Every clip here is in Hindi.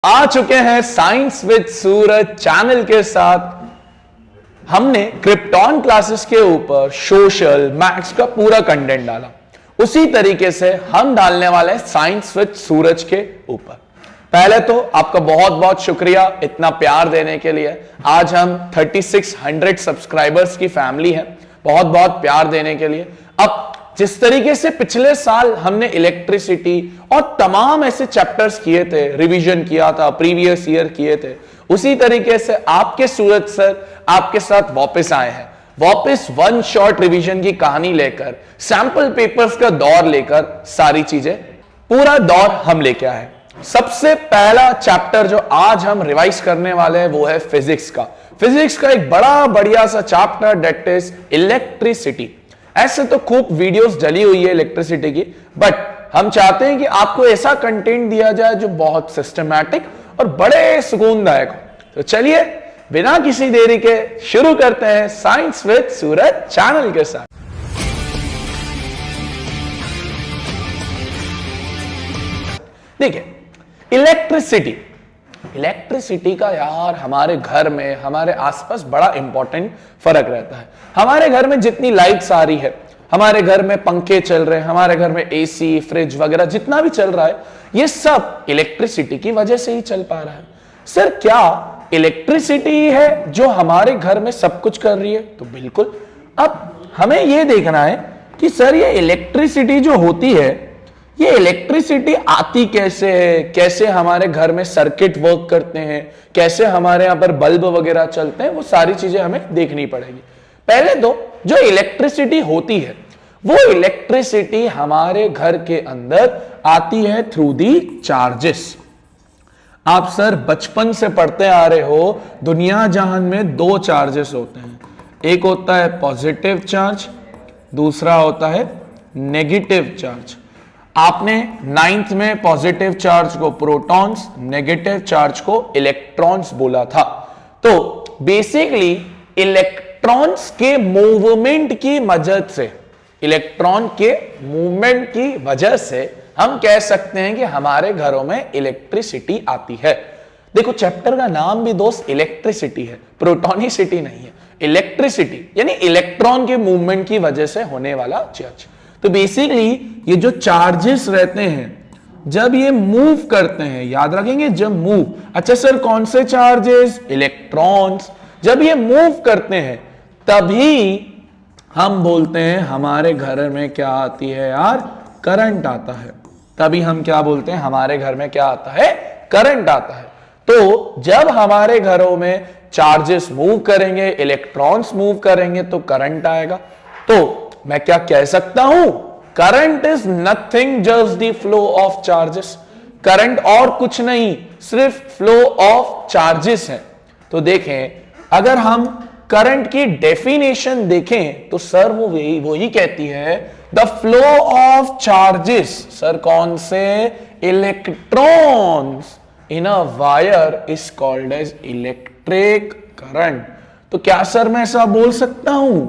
आ चुके हैं साइंस विद सूरज चैनल के साथ। हमने क्रिप्टॉन क्लासेस के ऊपर सोशल मैथ्स का पूरा कंटेंट डाला, उसी तरीके से हम डालने वाले हैं साइंस विद सूरज के ऊपर। पहले तो आपका बहुत बहुत शुक्रिया इतना प्यार देने के लिए। आज हम 3600 सब्सक्राइबर्स की फैमिली है, बहुत बहुत प्यार देने के लिए। अब जिस तरीके से पिछले साल हमने इलेक्ट्रिसिटी और तमाम ऐसे चैप्टर्स किए थे, रिवीजन किया था, प्रीवियस ईयर किए थे, उसी तरीके से आपके सूरज सर आपके साथ वापस आए हैं। वापस वन शॉट रिवीजन की कहानी लेकर, सैंपल पेपर्स का दौर लेकर, सारी चीजें पूरा दौर हम लेके आए। सबसे पहला चैप्टर जो आज हम रिवाइज करने वाले हैं वो है फिजिक्स का। फिजिक्स का एक बड़ा बढ़िया सा चैप्टर, दैट इज इलेक्ट्रिसिटी। ऐसे तो खूब वीडियोस डली हुई है इलेक्ट्रिसिटी की, बट हम चाहते हैं कि आपको ऐसा कंटेंट दिया जाए जो बहुत सिस्टमैटिक और बड़े सुकूनदायक हो। तो चलिए बिना किसी देरी के शुरू करते हैं साइंस विद सूरज चैनल के साथ। देखिए, इलेक्ट्रिसिटी का यार हमारे घर में, हमारे आसपास बड़ा इंपॉर्टेंट फर्क रहता है। हमारे घर में जितनी लाइट्स आ रही है, हमारे घर में पंखे चल रहे हैं, हमारे घर में एसी, फ्रिज वगैरह जितना भी चल रहा है, ये सब इलेक्ट्रिसिटी की वजह से ही चल पा रहा है। सर, क्या इलेक्ट्रिसिटी है जो हमारे घर में सब कुछ कर रही है? तो बिल्कुल। अब हमें यह देखना है कि सर ये इलेक्ट्रिसिटी जो होती है, ये इलेक्ट्रिसिटी आती कैसे है, कैसे हमारे घर में सर्किट वर्क करते हैं, कैसे हमारे यहां पर बल्ब वगैरह चलते हैं, वो सारी चीजें हमें देखनी पड़ेगी। पहले तो जो इलेक्ट्रिसिटी होती है, वो इलेक्ट्रिसिटी हमारे घर के अंदर आती है थ्रू दी चार्जेस। आप सर बचपन से पढ़ते आ रहे हो, दुनिया जहान में दो चार्जेस होते हैं। एक होता है पॉजिटिव चार्ज, दूसरा होता है नेगेटिव चार्ज। आपने 9th में पॉजिटिव चार्ज को प्रोटॉन्स, नेगेटिव चार्ज को इलेक्ट्रॉन्स बोला था। तो बेसिकली इलेक्ट्रॉन्स के मूवमेंट की मदद से, इलेक्ट्रॉन के मूवमेंट की वजह से हम कह सकते हैं कि हमारे घरों में इलेक्ट्रिसिटी आती है। देखो, चैप्टर का नाम भी दोस्त इलेक्ट्रिसिटी है, प्रोटोनिसिटी नहीं है। इलेक्ट्रिसिटी यानी इलेक्ट्रॉन के मूवमेंट की वजह से होने वाला चार्ज। तो बेसिकली ये जो चार्जेस रहते हैं, जब ये मूव करते हैं, याद रखेंगे जब मूव, अच्छा सर कौन से चार्जेस? इलेक्ट्रॉन्स। जब ये मूव करते हैं तभी हम बोलते हैं हमारे घर में क्या आती है यार? करंट आता है। तभी हम क्या बोलते हैं? हमारे घर में क्या आता है? करंट आता है। तो जब हमारे घरों में चार्जेस मूव करेंगे, इलेक्ट्रॉन्स मूव करेंगे, तो करंट आएगा। तो मैं क्या कह सकता हूं? Current is nothing just the flow of charges. Current और कुछ नहीं, सिर्फ फ्लो ऑफ चार्जेस है। तो देखें, अगर हम करंट की डेफिनेशन देखें तो सर वो ही कहती है the flow of charges. Sir कौन से? Electrons in a wire is called as electric current. तो क्या सर मैं ऐसा बोल सकता हूं?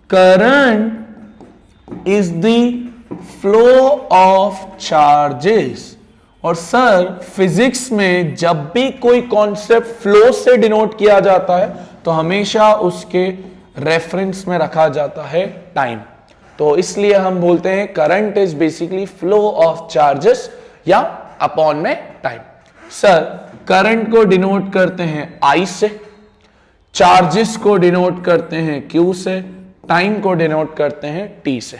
Current is the flow of charges. और सर फिजिक्स में जब भी कोई कॉन्सेप्ट फ्लो से डिनोट किया जाता है तो हमेशा उसके रेफरेंस में रखा जाता है टाइम। तो इसलिए हम बोलते हैं current is basically flow of charges या अपॉन में टाइम। सर करंट को डिनोट करते हैं I से, चार्जेस को डिनोट करते हैं Q से, टाइम को डिनोट करते हैं T से।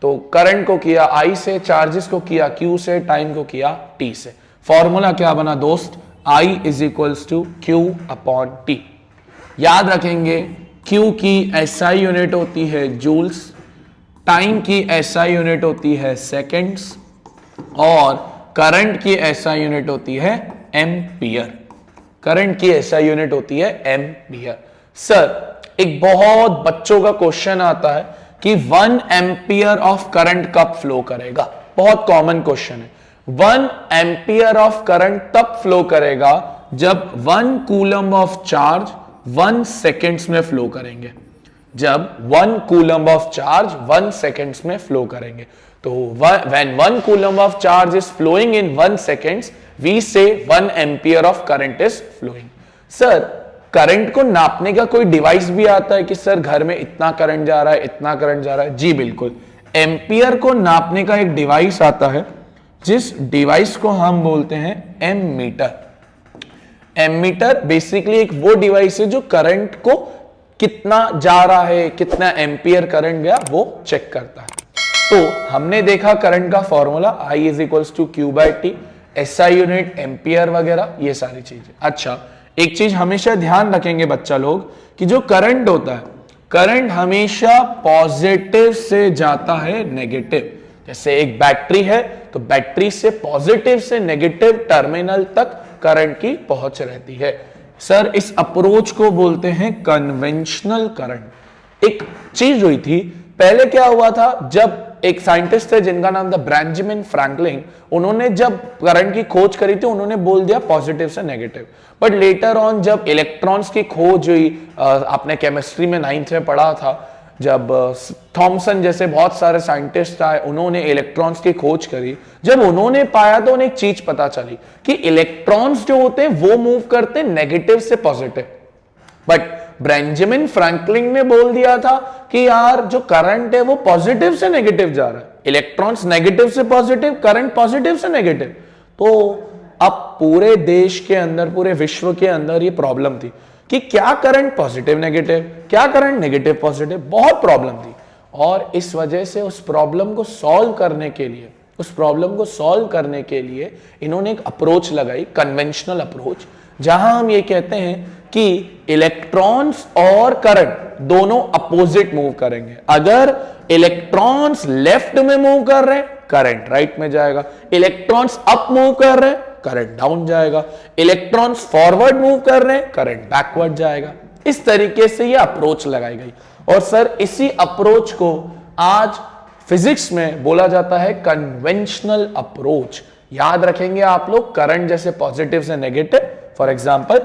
तो करंट को किया I से, चार्जेस को किया Q से, टाइम को किया T से। फॉर्मूला क्या बना दोस्त? I is equals to Q upon T। याद रखेंगे, Q की SI यूनिट होती है जूल्स, टाइम की SI यूनिट होती है सेकेंड्स, और करंट की SI यूनिट होती है एम्पियर। करंट की SI यूनिट होती है एम्पियर। सर एक बहुत बच्चों का क्वेश्चन आता है कि 1 एम्पियर ऑफ करंट कब फ्लो करेगा? बहुत कॉमन क्वेश्चन है। 1 एम्पियर ऑफ करंट तब फ्लो करेगा जब 1 कूलम ऑफ चार्ज 1 सेकेंड्स में फ्लो करेंगे। जब 1 कूलम ऑफ चार्ज 1 सेकेंड्स में फ्लो करेंगे। तो when 1 coulomb of charge is flowing in 1 seconds, we say 1 ampere of current is flowing. Sir current को नापने का कोई डिवाइस भी आता है कि सर घर में इतना करंट जा रहा है, इतना करंट जा रहा है? जी बिल्कुल, एम्पियर को नापने का एक डिवाइस आता है जिस डिवाइस को हम बोलते हैं एमीटर। एमीटर बेसिकली एक वो डिवाइस है जो करंट को कितना जा रहा है, कितना एम्पियर करंट गया वो चेक करता है। तो हमने देखा करंट का formula I is equals to Q by T, SI unit, ampere वगैरह ये सारी चीजें। अच्छा, एक चीज हमेशा ध्यान रखेंगे बच्चा लोग कि जो करंट होता है, करंट हमेशा पॉजिटिव से जाता है नेगेटिव। जैसे एक बैटरी है तो बैटरी से पॉजिटिव से नेगेटिव टर्मिनल तक करंट की पहुंच रहती है। सर इस अप्रोच को बोलते हैं कन्वेंशनल करंट। एक चीज हुई थी पहले, क्या हुआ था, जब एक साइंटिस्ट थे जिनका नाम था बेंजामिन फ्रैंकलिन, उन्होंने जब करंट की खोज करी थी उन्होंने बोल दिया पॉजिटिव से नेगेटिव। बट लेटर ऑन जब इलेक्ट्रॉन्स की खोज हुई, आपने केमिस्ट्री में 9th में पढ़ा था, जब थॉमसन जैसे बहुत सारे साइंटिस्ट आए, उन्होंने इलेक्ट्रॉन्स की खोज करी, जब उन्होंने पाया तो उन्हें एक चीज पता चली कि इलेक्ट्रॉन्स जो होते हैं वो मूव करते हैं नेगेटिव से पॉजिटिव। बट बेंजामिन फ्रैंकलिन ने बोल दिया था कि यार जो करंट है वो पॉजिटिव से नेगेटिव जा रहा है, इलेक्ट्रॉन्स नेगेटिव से पॉजिटिव, करंट पॉजिटिव से नेगेटिव। तो अब पूरे देश के अंदर, पूरे विश्व के अंदर ये प्रॉब्लम थी कि क्या करंट पॉजिटिव नेगेटिव, क्या करंट नेगेटिव पॉजिटिव, बहुत प्रॉब्लम थी। और इस वजह से उस प्रॉब्लम को सॉल्व करने के लिए इन्होंने एक अप्रोच लगाई, कन्वेंशनल अप्रोच, जहां हम ये कहते हैं कि इलेक्ट्रॉन्स और करंट दोनों अपोजिट मूव करेंगे। अगर इलेक्ट्रॉन्स लेफ्ट में मूव कर रहे हैं, करंट राइट में जाएगा। इलेक्ट्रॉन्स अप मूव कर रहे हैं, करंट डाउन जाएगा। इलेक्ट्रॉन्स फॉरवर्ड मूव कर रहे हैं, करंट बैकवर्ड जाएगा। इस तरीके से ये अप्रोच लगाई गई। और सर इसी अप्रोच को आज फिजिक्स में बोला जाता है कन्वेंशनल अप्रोच। याद रखेंगे आप लोग, करंट जैसे पॉजिटिव से नेगेटिव, फॉर एग्जाम्पल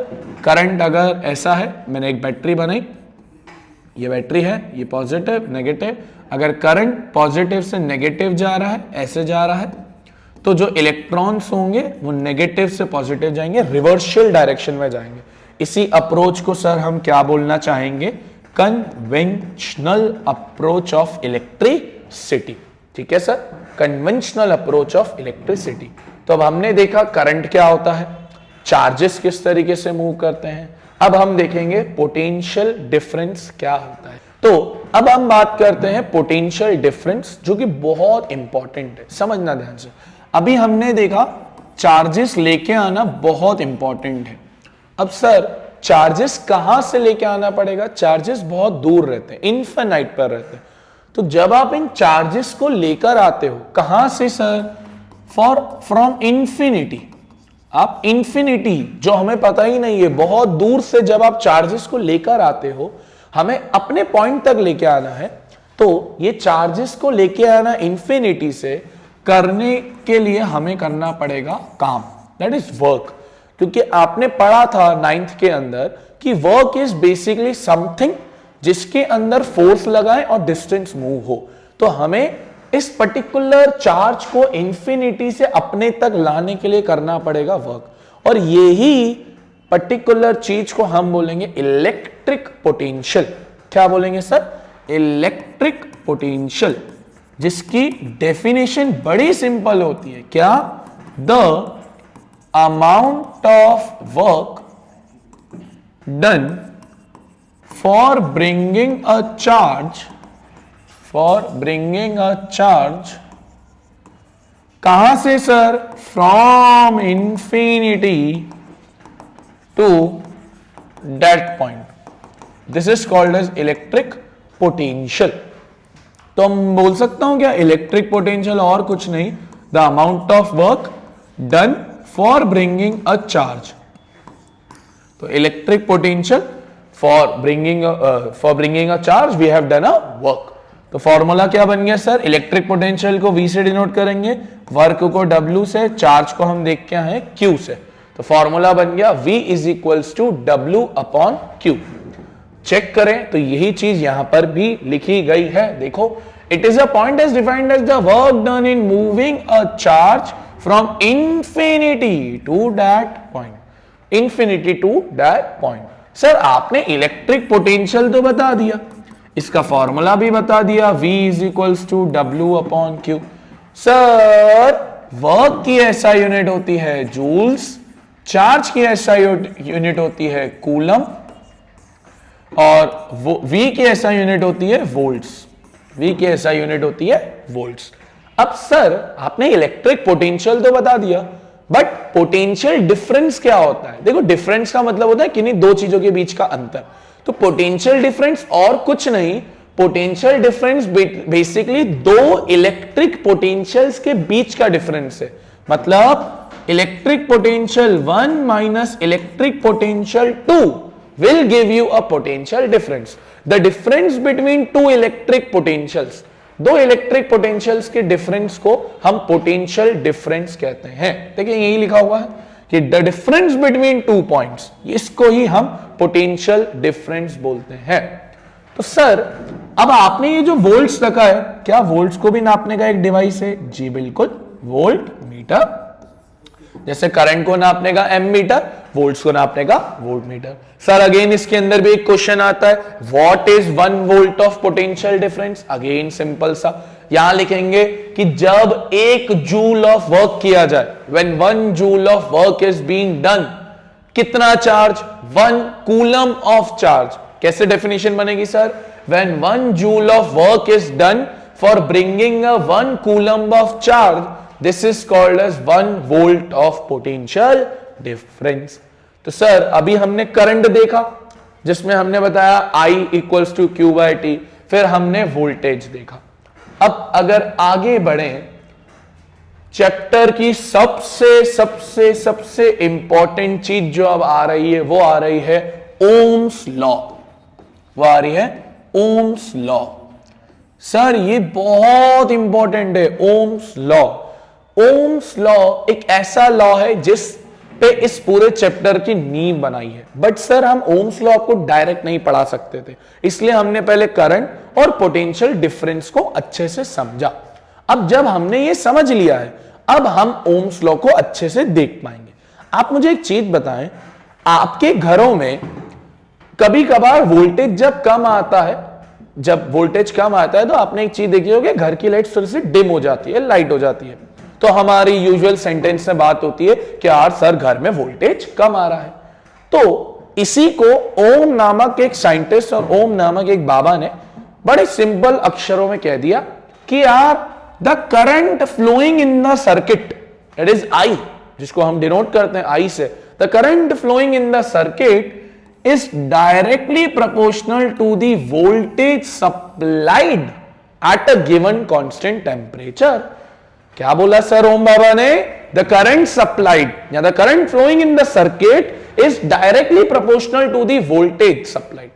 करंट अगर ऐसा है, मैंने एक बैटरी बनाई, ये बैटरी है, ये पॉजिटिव नेगेटिव। अगर करंट पॉजिटिव से नेगेटिव जा रहा है, ऐसे जा रहा है, तो जो इलेक्ट्रॉन्स होंगे वो नेगेटिव से पॉजिटिव जाएंगे, रिवर्शियल डायरेक्शन में जाएंगे। इसी अप्रोच को सर हम क्या बोलना चाहेंगे? Conventional approach of electricity. ठीक है sir, conventional approach of electricity. तो अब हमने देखा करंट क्या होता है, चार्जेस किस तरीके से मूव करते हैं। अब हम देखेंगे पोटेंशियल डिफरेंस क्या होता है। तो अब हम बात करते हैं पोटेंशियल डिफरेंस, जो कि बहुत इंपॉर्टेंट है, समझना ध्यान से। अभी हमने देखा चार्जेस लेके आना बहुत इंपॉर्टेंट है। अब सर चार्जेस कहां से लेके आना पड़ेगा? चार्जेस बहुत दूर रहते हैं, इनफिनाइट पर रहते हैं। तो जब आप इन चार्जेस को लेकर आते हो, कहां से सर? From infinity. आप इंफिनिटी, जो हमें पता ही नहीं है, बहुत दूर से जब आप चार्जेस को लेकर आते हो, हमें अपने पॉइंट तक लेके आना है। तो ये चार्जेस को लेके आना इंफिनिटी से करने के लिए हमें करना पड़ेगा काम, दैट इज वर्क। क्योंकि आपने पढ़ा था 9th के अंदर कि वर्क इज बेसिकली समथिंग जिसके अंदर फोर्स लगाए और डिस्टेंस मूव हो। तो हमें इस पर्टिकुलर चार्ज को इंफिनिटी से अपने तक लाने के लिए करना पड़ेगा वर्क। और यही पर्टिकुलर चीज को हम बोलेंगे इलेक्ट्रिक पोटेंशियल। क्या बोलेंगे सर? इलेक्ट्रिक पोटेंशियल, जिसकी डेफिनेशन बड़ी सिंपल होती है। क्या? The amount of work done for bringing a charge, कहां से sir? From infinity to that point, this is called as electric potential. तो हम बोल सकता हूं क्या इलेक्ट्रिक पोटेंशियल और कुछ नहीं, the amount of work done for bringing a charge. तो electric potential for bringing a charge we have done a work. तो फॉर्मूला क्या बन गया सर? इलेक्ट्रिक पोटेंशियल को V से डिनोट करेंगे, वर्क को W से, चार्ज को हम देख के हैं Q से। तो फॉर्मूला बन गया V is equals to W upon Q। Check करें तो यही चीज यहां पर भी लिखी गई है। देखो, it is a point is defined as the work done in moving a charge from infinity to that point, infinity to that point. Sir आपने इलेक्ट्रिक पोटेंशियल तो बता दिया, इसका फॉर्मूला भी बता दिया, V is equals to W upon Q. Sir work की ऐसा यूनिट होती है जूल्स, चार्ज की ऐसा यूनिट होती है कूलम, और V की ऐसा यूनिट होती है वोल्ट्स, V की ऐसा यूनिट होती है वोल्ट्स। अब सर आपने इलेक्ट्रिक पोटेंशियल तो बता दिया, बट पोटेंशियल डिफरेंस क्या होता है? देखो डिफरेंस का मतलब होता है किन्हीं दो चीजों के बीच का अंतर। तो पोटेंशियल डिफरेंस और कुछ नहीं, पोटेंशियल डिफरेंस बेसिकली दो इलेक्ट्रिक पोटेंशियल्स के बीच का डिफरेंस है। मतलब electric potential 1 minus electric potential 2 will give you a potential difference. The difference between two electric potentials, दो इलेक्ट्रिक पोटेंशियल्स के डिफरेंस को हम पोटेंशियल डिफरेंस कहते हैं। देखिए यही लिखा हुआ है कि the difference between two points, इसको ही हम पोटेंशियल डिफरेंस बोलते हैं। तो सर अब आपने ये जो वोल्ट्स रखा है, क्या वोल्ट्स को भी नापने का एक डिवाइस है? जी बिल्कुल, वोल्ट मीटर। जैसे करंट को नापने का एमीटर, वोल्ट्स को नापने का वोल्ट मीटर। सर अगेन इसके अंदर भी एक क्वेश्चन आता है, what is 1 volt of potential difference? Again simple सा, यहां लिखेंगे कि जब 1 जूल ऑफ वर्क किया जाए, when 1 joule of work is being done, कितना चार्ज? 1 coulomb of charge. कैसे डेफिनेशन बनेगी sir? When 1 joule of work is done for bringing a 1 coulomb of charge, this is called as 1 volt of potential difference। तो सर अभी हमने करंट देखा जिसमें हमने बताया I equals to Q by T, फिर हमने वोल्टेज देखा। अब अगर आगे बढ़े, चैप्टर की सबसे सबसे सबसे इंपॉर्टेंट चीज जो अब आ रही है वो आ रही है ओम्स लॉ, वो आ रही है ओम्स लॉ। सर ये बहुत इंपॉर्टेंट है ओम्स लॉ। ओम्स लॉ एक ऐसा लॉ है जिस पे इस पूरे चैप्टर की नींव बनाई है। बट सर हम ओम्स लॉ को डायरेक्ट नहीं पढ़ा सकते थे, इसलिए हमने पहले करंट और पोटेंशियल डिफरेंस को अच्छे से समझा। अब जब हमने ये समझ लिया है, अब हम ओम्स लॉ को अच्छे से देख पाएंगे। आप मुझे एक चीज बताएं, आपके घरों में कभी कभार वोल्टेज जब कम आता है, जब वोल्टेज कम आता है तो आपने एक चीज देखी होगी, घर की लाइट थोड़ी सी डिम हो जाती है, लाइट हो जाती है। तो हमारी यूजुअल सेंटेंस में बात होती है कि यार सर घर में वोल्टेज कम आ रहा है। तो इसी को ओम नामक एक साइंटिस्ट और ओम नामक एक बाबा ने बड़े सिंपल अक्षरों में कह दिया कि यार the current flowing in the circuit, that is I, जिसको हम डिनोट करते हैं आई से, the current flowing in the circuit is directly proportional to the voltage supplied at a given constant temperature. क्या बोला सर ओम बाबा ने? द करंट सप्लाइड या the current flowing in the circuit is directly proportional to the voltage supplied.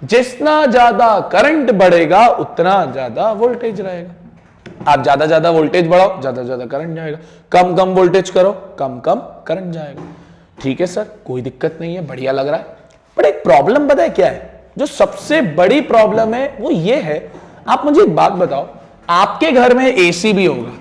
जितना ज्यादा करंट बढ़ेगा उतना ज्यादा वोल्टेज रहेगा। आप ज्यादा वोल्टेज बढ़ाओ, ज्यादा करंट जाएगा। कम कम वोल्टेज करो, कम कम करंट जाएगा। ठीक है सर, कोई दिक्कत नहीं है, बढ़िया लग रहा है। बट एक प्रॉब्लम पता है क्या है? जो सबसे बड़ी प्रॉब्लम है वो ये है, आप मुझे एक बात बताओ, आपके घर में एसी भी होगा,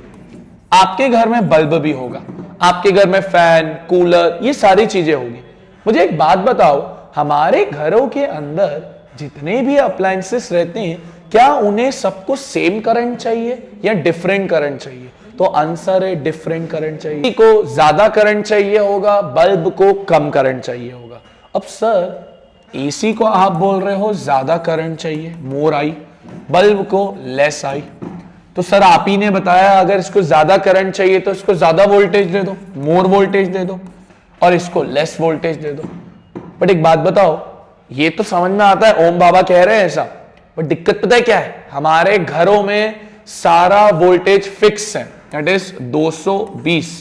आपके घर में बल्ब भी होगा, आपके घर में फैन, कूलर, ये सारी चीजें होगी। मुझे एक बात बताओ, हमारे घरों के अंदर जितने भी अप्लायंसेस रहते हैं, क्या उन्हें सबको सेम करंट चाहिए या डिफरेंट करंट चाहिए? तो आंसर है डिफरेंट करंट चाहिए। को ज्यादा करंट चाहिए होगा, बल्ब को कम करंट चाहिए होगा। अब सर एसी को आप बोल रहे हो ज्यादा करंट चाहिए, मोर आई, बल्ब को लेस आई। तो सर आप ही ने बताया अगर इसको ज्यादा करंट चाहिए तो इसको ज्यादा वोल्टेज दे दो, मोर वोल्टेज दे दो, और इसको लेस वोल्टेज दे दो। बट एक बात बताओ, ये तो समझ में आता है ओम बाबा कह रहे हैं ऐसा, बट दिक्कत पता है क्या है? हमारे घरों में सारा वोल्टेज फिक्स है, दैट इज 220।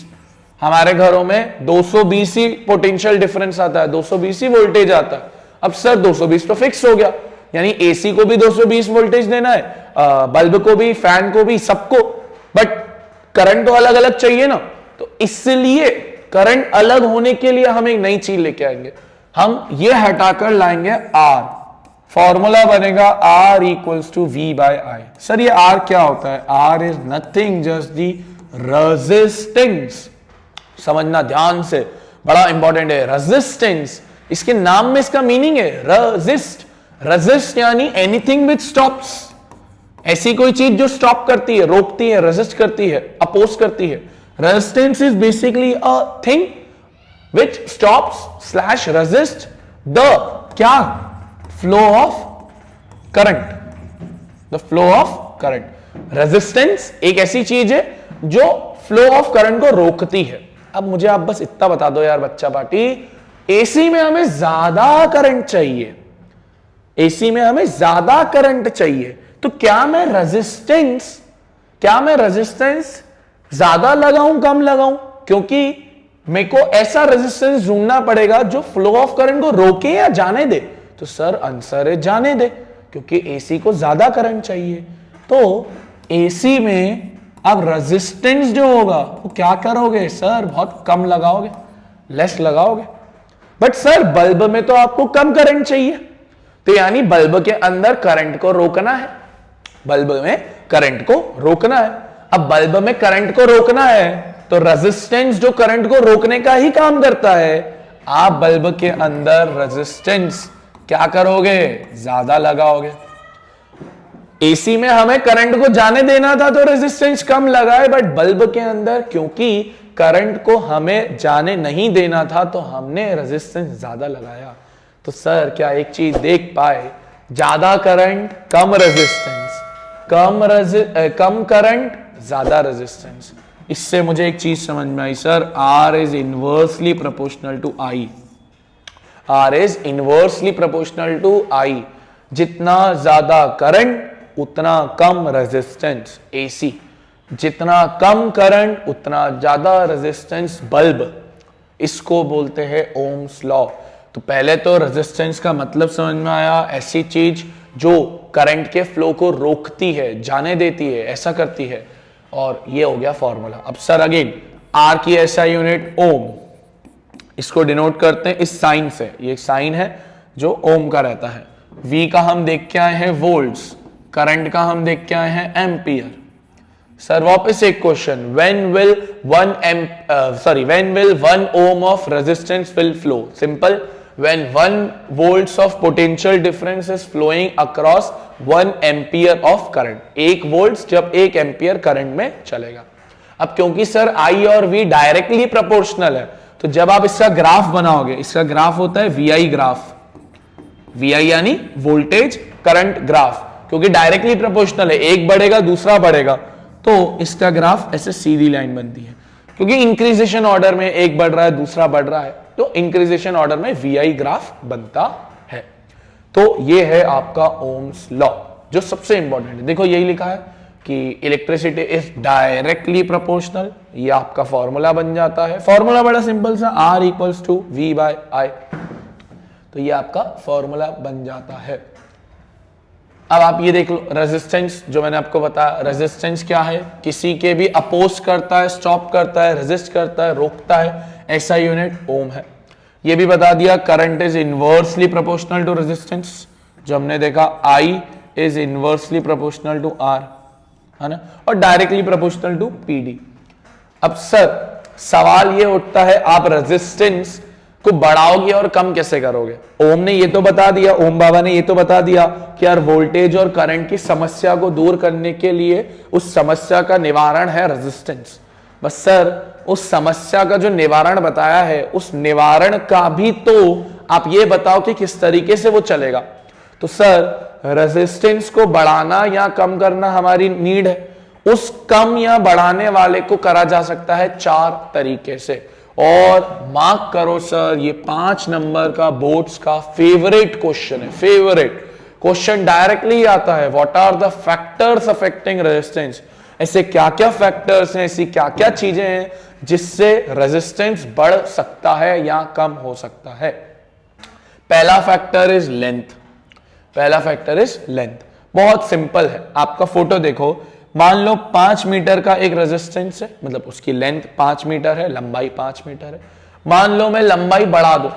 हमारे घरों में 220 ही पोटेंशियल डिफरेंस आता है, 220 ही वोल्टेज आता है। अब सर 220 तो फिक्स हो गया, यानी एसी को भी 220 वोल्टेज देना है, बल्ब को भी, फैन को भी, सबको। बट करंट तो अलग अलग चाहिए ना, तो इसलिए करंट अलग होने के लिए हम एक नई चीज लेके आएंगे। हम ये हटाकर लाएंगे आर, फॉर्मूला बनेगा R equals to V by I. Sir ये आर क्या होता है? R is nothing just the resistance समझना ध्यान से, बड़ा इंपॉर्टेंट है। रेजिस्टेंस, इसके नाम में इसका मीनिंग है रेजिस्ट। रेजिस्ट यानी एनीथिंग विच स्टॉप्स, ऐसी कोई चीज जो स्टॉप करती है, रोकती है, रेजिस्ट करती है, अपोज करती है। Resistance is basically a thing which stops slash resist the क्या, flow of current, the flow of current. Resistance एक ऐसी चीज है जो फ्लो ऑफ करंट को रोकती है। अब मुझे आप बस इतना बता दो यार बच्चा पार्टी, एसी में हमें ज्यादा करंट चाहिए, एसी में हमें ज्यादा करंट चाहिए, तो क्या मैं रेजिस्टेंस ज्यादा लगाऊं कम लगाऊं? क्योंकि मेरे को ऐसा रेजिस्टेंस ढूंढना पड़ेगा जो फ्लो ऑफ करंट को रोके या जाने दे। तो सर आंसर है जाने दे, क्योंकि एसी को ज्यादा करंट चाहिए। तो एसी में अब रेजिस्टेंस जो होगा वो क्या करोगे सर, बहुत कम लगाओगे, लेस लगाओगे। बट सर बल्ब में तो आपको कम करंट चाहिए, तो यानी बल्ब के अंदर करंट को रोकना है, बल्ब में करंट को रोकना है। अब बल्ब में करंट को रोकना है तो रेजिस्टेंस जो करंट को रोकने का ही काम करता है, आप बल्ब के अंदर रेजिस्टेंस क्या करोगे, ज्यादा लगाओगे। एसी में हमें करंट को जाने देना था तो रेजिस्टेंस कम लगाए, बट बल्ब के अंदर क्योंकि करंट को हमें जाने नहीं देना था तो हमने रेजिस्टेंस ज्यादा लगाया। तो सर क्या एक चीज देख पाए, ज्यादा करंट कम रेजिस्टेंस, कम करंट ज्यादा रेजिस्टेंस। इससे मुझे एक चीज समझ में आई sir, R is inversely proportional to I, R is inversely proportional to I. जितना ज्यादा करंट उतना कम रेजिस्टेंस एसी, जितना कम करंट उतना ज्यादा रेजिस्टेंस बल्ब। इसको बोलते हैं ओम्स लॉ। तो पहले तो रेजिस्टेंस का मतलब समझ में आया, ऐसी चीज जो करंट के फ्लो को रोकती है, जाने देती है, ऐसा करती है। और ये हो गया फॉर्मूला। अब सर अगेन आर की ऐसा यूनिट ओम, इसको डिनोट करते हैं इस साइन से, ये साइन है जो ओम का रहता है। वी का हम देख के आए हैं वोल्ट्स, करंट का हम देख के आए हैं एम्पियर। सर वापस एक question, when will 1 ohm of resistance will flow? Simple, when 1 volts of potential difference is flowing across 1 ampere of current. 1 volts जब 1 एम्पियर करंट में चलेगा। अब क्योंकि सर I और V डायरेक्टली प्रोपोर्शनल है, तो जब आप इसका ग्राफ बनाओगे, इसका ग्राफ होता है VI ग्राफ, VI यानी वोल्टेज करंट ग्राफ, क्योंकि डायरेक्टली प्रोपोर्शनल है, एक बढ़ेगा दूसरा बढ़ेगा, तो इसका ग्राफ ऐसे सीधी लाइन बनती है। क्योंकि इंक्रीजेशन ऑर्डर में एक बढ़ रहा है दूसरा बढ़ रहा है, तो इंक्रीजेशन ऑर्डर में VI ग्राफ बनता है। तो ये है आपका ओम्स लॉ जो सबसे इंपॉर्टेंट है। देखो यही लिखा है कि इलेक्ट्रिसिटी इज डायरेक्टली प्रोपोर्शनल, ये आपका फॉर्मूला बन जाता है। फॉर्मूला बड़ा सिंपल सा, R इक्वल्स टू V/I, तो ये आपका फॉर्मूला बन जाता है। अब आप ये देख लो, रेजिस्टेंस जो मैंने आपको बताया, रेजिस्टेंस क्या है, किसी के भी अपोज करता है, स्टॉप करता है, रेजिस्ट करता है, रोकता है, ऐसा यूनिट ओम है। ये भी बता दिया current is inversely proportional to resistance, जो हमने देखा I is inversely proportional to R, है ना, और डायरेक्टली प्रोपोर्शनल टू PD। अब सर सवाल ये उठता है, आप रेजिस्टेंस को बढ़ाओगे और कम कैसे करोगे? ओम ने ये तो बता दिया, ओम बाबा ने ये तो बता दिया कि यार वोल्टेज और करंट की समस्या को दूर करने के लिए उस समस्या का निवारण है रेजिस्टेंस। बस सर उस समस्या का जो निवारण बताया है, उस निवारण का भी तो आप ये बताओ कि किस तरीके से वो चलेगा। तो सर रेजिस्टेंस को बढ़ाना या कम करना हमारी नीड है, उस कम या बढ़ाने वाले को करा जा सकता है 4 तरीके से। और मार्क करो सर, ये 5 नंबर का बोर्ड्स का फेवरेट क्वेश्चन है, फेवरेट क्वेश्चन डायरेक्टली आता है, what are the factors affecting resistance. ऐसे क्या क्या फैक्टर्स हैं, ऐसी क्या क्या चीजें हैं जिससे रेजिस्टेंस बढ़ सकता है या कम हो सकता है। पहला फैक्टर इज लेंथ, पहला फैक्टर इज लेंथ। बहुत सिंपल है, आपका फोटो देखो, मान लो 5 मीटर का एक रेजिस्टेंस है, मतलब उसकी लेंथ 5 मीटर है, लंबाई 5 मीटर है। मान लो मैं लंबाई बढ़ा दूं,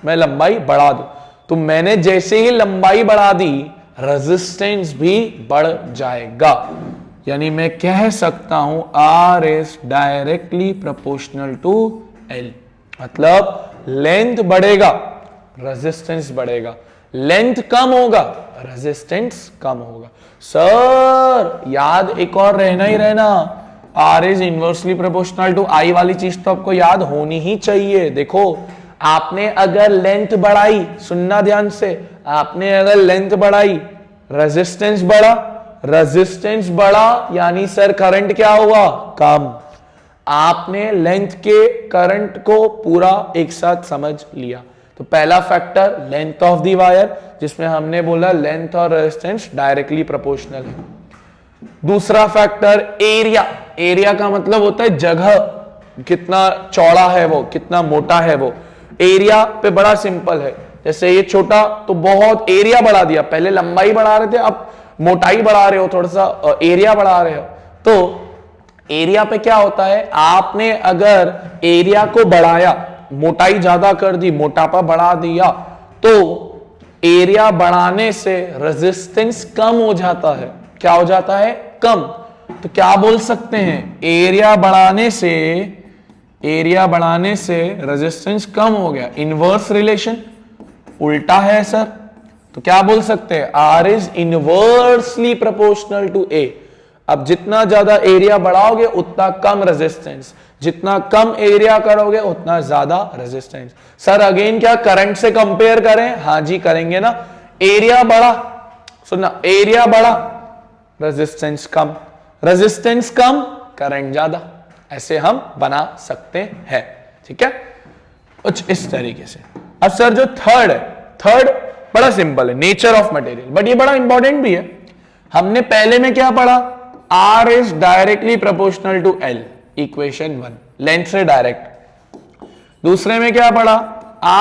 मैं लंबाई बढ़ा दूं, तो मैंने जैसे ही लंबाई बढ़ा दी रेजिस्टेंस भी बढ़ जाएगा। यानी मैं कह सकता हूं R is directly proportional to L, मतलब लेंथ बढ़ेगा, रेजिस्टेंस बढ़ेगा, लेंथ कम होगा, रेजिस्टेंस कम होगा। सर याद एक और रहना ही रहना, R is inversely proportional to I वाली चीज तो आपको याद होनी ही चाहिए। देखो आपने अगर लेंथ बढ़ाई, सुनना ध्यान से, आपने अगर लेंथ बढ़ाई, रेजिस्टेंस बढ़ा, रेजिस्टेंस बढ़ा यानी सर करंट क्या हुआ, कम। आपने लेंथ के करंट को पूरा एक साथ समझ लिया। तो पहला factor length of the wire, जिसमें हमने बोला लेंथ और रेजिस्टेंस डायरेक्टली प्रोपोर्शनल है। दूसरा फैक्टर एरिया, एरिया का मतलब होता है जगह, कितना चौड़ा है वो, कितना मोटा है वो। एरिया पे बड़ा सिंपल है, जैसे ये छोटा तो बहुत एरिया बढ़ा दिया, पहले लंबाई बढ़ा रहे थे अब मोटाई बढ़ा रहे हो, थोड़ा सा एरिया बढ़ा रहे हो। तो एरिया पे क्या होता है, आपने अगर एरिया को बढ़ाया, मोटाई ज्यादा कर दी, मोटापा बढ़ा दिया, तो एरिया बढ़ाने से रेजिस्टेंस कम हो जाता है। क्या हो जाता है, कम। तो क्या बोल सकते हैं, एरिया बढ़ाने से रेजिस्टेंस कम हो गया। इनवर्स रिलेशन उल्टा है सर, तो क्या बोल सकते हैं, R is inversely proportional to A। अब जितना ज्यादा एरिया बढ़ाओगे उतना कम रेजिस्टेंस, जितना कम एरिया करोगे उतना ज्यादा रेजिस्टेंस। सर अगेन क्या करंट से कंपेयर करें, हाँ जी करेंगे ना। एरिया बढ़ा, सुनना, एरिया बढ़ा, रेजिस्टेंस कम, रेजिस्टेंस कम, करंट ज्यादा, ऐसे हम बना सकते हैं। ठीक है, कुछ इस तरीके से। अब सर जो थर्ड है, थर्ड बड़ा सिंपल है, नेचर ऑफ मटेरियल, बट ये बड़ा इंपॉर्टेंट भी है। हमने पहले में क्या पढ़ा, R is directly proportional to L, equation 1, length से डायरेक्ट। दूसरे में क्या पढ़ा,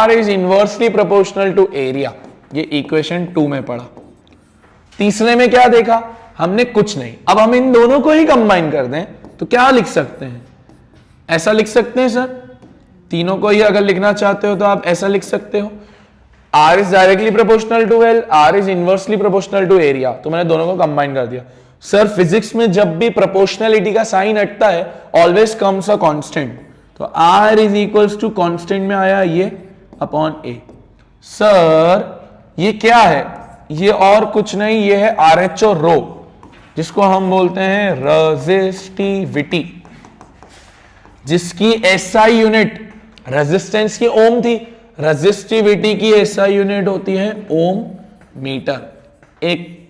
R is inversely proportional to area, ये इक्वेशन 2 में पढ़ा। तीसरे में क्या देखा हमने, कुछ नहीं। अब हम इन दोनों को ही कंबाइन कर दें तो क्या लिख सकते हैं, ऐसा लिख सकते हैं सर, तीनों को ही अगर लिखना चाहते हो तो आप ऐसा लिख सकते हो, R is directly proportional to L, R is inversely proportional to area. तो मैंने दोनों को कंबाइन कर दिया। सर फिजिक्स में जब भी प्रोपोर्शनलिटी का साइन हटता है ऑलवेज कम्स अ कांस्टेंट, तो R is equals to constant में आया ये अपॉन A। सर ये क्या है, ये और कुछ नहीं, ये है RH रो, जिसको हम बोलते हैं रेजिस्टिविटी, जिसकी SI यूनिट रेजिस्टेंस की ओम थी, रेजिस्टिविटी की SI यूनिट होती है ओम मीटर। एक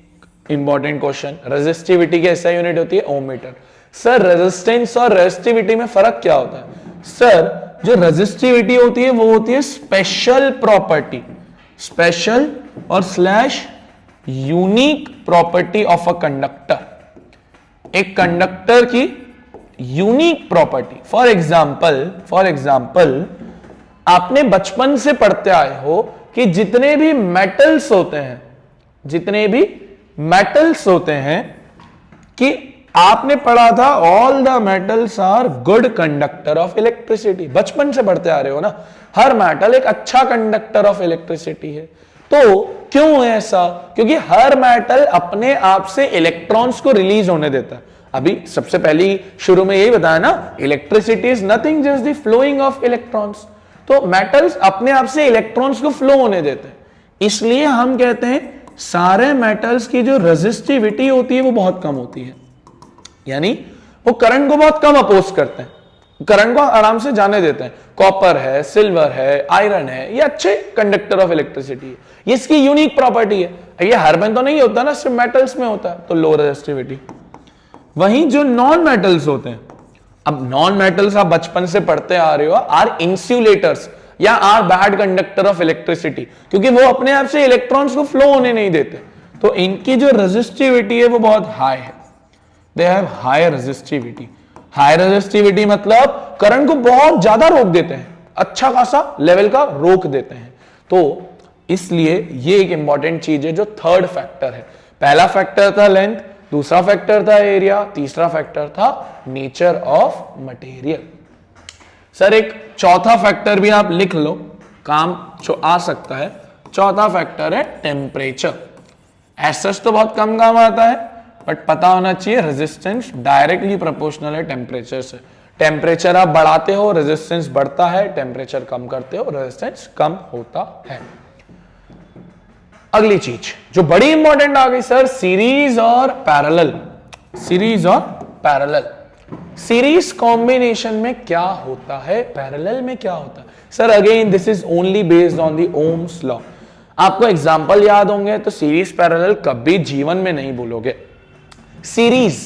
इंपॉर्टेंट क्वेश्चन, रेजिस्टिविटी की SI यूनिट होती है ओम मीटर। सर रेजिस्टेंस और रेजिस्टिविटी में फर्क क्या होता है, सर जो रेजिस्टिविटी होती है वो होती है स्पेशल प्रॉपर्टी, स्पेशल और slash unique property of a conductor, एक कंडक्टर की यूनिक प्रॉपर्टी। फॉर एग्जाम्पल आपने बचपन से पढ़ते आए हो कि जितने भी मेटल्स होते हैं कि आपने पढ़ा था all the metals are good conductor of electricity, बचपन से पढ़ते आ रहे हो ना, हर मेटल एक अच्छा कंडक्टर ऑफ इलेक्ट्रिसिटी है। तो क्यों है ऐसा, क्योंकि हर मेटल अपने आप से इलेक्ट्रॉन्स को रिलीज होने देता है। अभी सबसे पहली शुरू में यही बताया ना, electricity is nothing just the flowing of electrons. तो मेटल्स अपने आप से इलेक्ट्रॉन्स को फ्लो होने देते हैं, इसलिए हम कहते हैं सारे मेटल्स की जो रेजिस्टिविटी होती है वो बहुत कम होती है, यानी वो करंट को बहुत कम अपोज करते हैं, करंट को आराम से जाने देते हैं। कॉपर है, सिल्वर है, आयरन है, ये अच्छे कंडक्टर ऑफ इलेक्ट्रिसिटी है, ये इसकी यूनिक प्रॉपर्टी है। ये हर में तो नहीं होता ना, सिर्फ मेटल्स में होता है, तो लो रेजिस्टिविटी। वहीं जो नॉन मेटल्स होते हैं, अब नॉन मेटल्स आप बचपन से पढ़ते आ रहे हो, आर इंसुलेटर्स या are bad conductor of electricity, क्योंकि वो अपने आप से इलेक्ट्रॉन्स को फ्लो होने नहीं देते, तो इनकी जो रेजिस्टिविटी है वो बहुत हाई है, they have high resistivity. High resistivity मतलब करंट को बहुत ज्यादा रोक देते हैं, अच्छा खासा लेवल का रोक देते हैं। तो इसलिए ये एक इंपॉर्टेंट चीज है जो थर्ड फैक्टर है। पहला फैक्टर था लेंथ, दूसरा फैक्टर था एरिया, तीसरा फैक्टर था नेचर ऑफ मटेरियल। सर एक चौथा फैक्टर भी आप लिख लो, काम जो आ सकता है, चौथा फैक्टर है टेम्परेचर। एसएस तो बहुत कम काम आता है, बट पता होना चाहिए रेजिस्टेंस डायरेक्टली प्रोपोर्शनल है टेम्परेचर से। टेम्परेचर आप बढ़ाते हो रेजिस्टेंस बढ़ता है, टेम्परेचर कम करते हो रेजिस्टेंस कम होता है। अगली चीज जो बड़ी इंपॉर्टेंट आ गई सर, सीरीज और पैरेलल। सीरीज और पैरेलल, सीरीज कॉम्बिनेशन में क्या होता है, पैरेलल में क्या होता है sir? Again this is only based on the Ohm's law. आपको एग्जांपल याद होंगे तो सीरीज पैरेलल कभी जीवन में नहीं भूलोगे। सीरीज,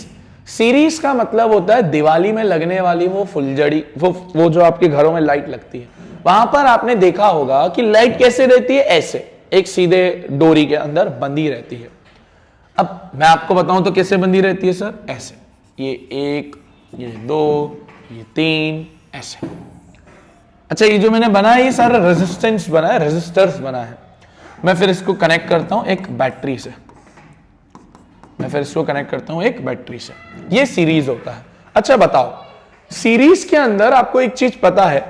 सीरीज का मतलब होता है दिवाली में लगने वाली वो फुलझड़ी, वो जो आपके घरों में लाइट लगती है, वहां पर आपने देखा होगा कि लाइट कैसे रहती है, ऐसे एक सीधे डोरी के अंदर बंधी रहती है। अब मैं आपको बताऊं तो कैसे बंधी रहती है सर, ऐसे, ये 1, ये 2, ये 3, ऐसे। अच्छा, ये जो मैंने बनाया ये सारा रेजिस्टेंस बना है, रेजिस्टर्स बना है। मैं फिर इसको कनेक्ट करता हूं एक बैटरी से, मैं फिर इसको कनेक्ट करता हूं एक बैटरी से, ये सीरीज होता है। अच्छा बताओ, सीरीज के अंदर आपको एक चीज पता है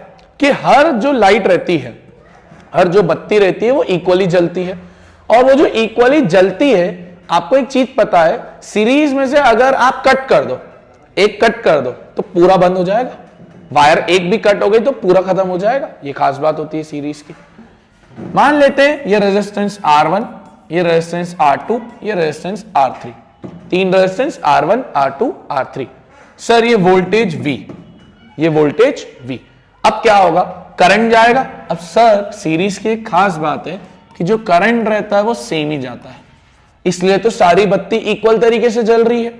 कि हर जो लाइट रहती है, हर जो बत्ती रहती है वो इक्वली जलती है, और वो जो इक्वली जलती है, आपको एक चीज पता है, सीरीज में से अगर आप कट कर दो, एक कट कर दो तो पूरा बंद हो जाएगा, वायर एक भी कट हो गई तो पूरा खत्म हो जाएगा। ये खास बात होती है सीरीज की। मान लेते हैं ये रेजिस्टेंस R1, ये रेजिस्टेंस R2, ये resistance R3, 3 resistance R1, R2, R3। Sir ये वोल्टेज V, ये वोल्टेज V। अब क्या होगा, करंट जाएगा। अब सर सीरीज की एक खास बात है कि जो करंट रहता है वो सेम ही जाता है, इसलिए तो सारी बत्ती इक्वल तरीके से जल रही है।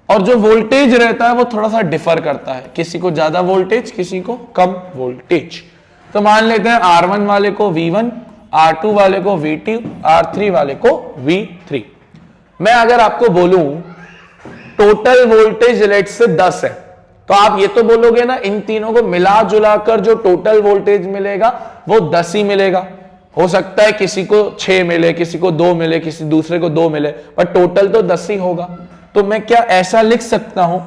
और जो वोल्टेज रहता है वो थोड़ा सा डिफर करता है, किसी को ज्यादा वोल्टेज, किसी को कम वोल्टेज। तो मान लेते हैं R1 वाले को V1, R2 वाले को V2, R3 वाले को V3। मैं अगर आपको बोलूं टोटल वोल्टेज लेट से 10 है, तो आप ये तो बोलोगे ना इन तीनों को मिला जुला कर जो टोटल वोल्टेज मिलेगा वो 10 ही मिलेगा। हो सकता है किसी को 6 मिले, किसी को 2 मिले, किसी दूसरे को 2 मिले, पर टोटल तो 10 ही होगा। तो मैं क्या ऐसा लिख सकता हूं,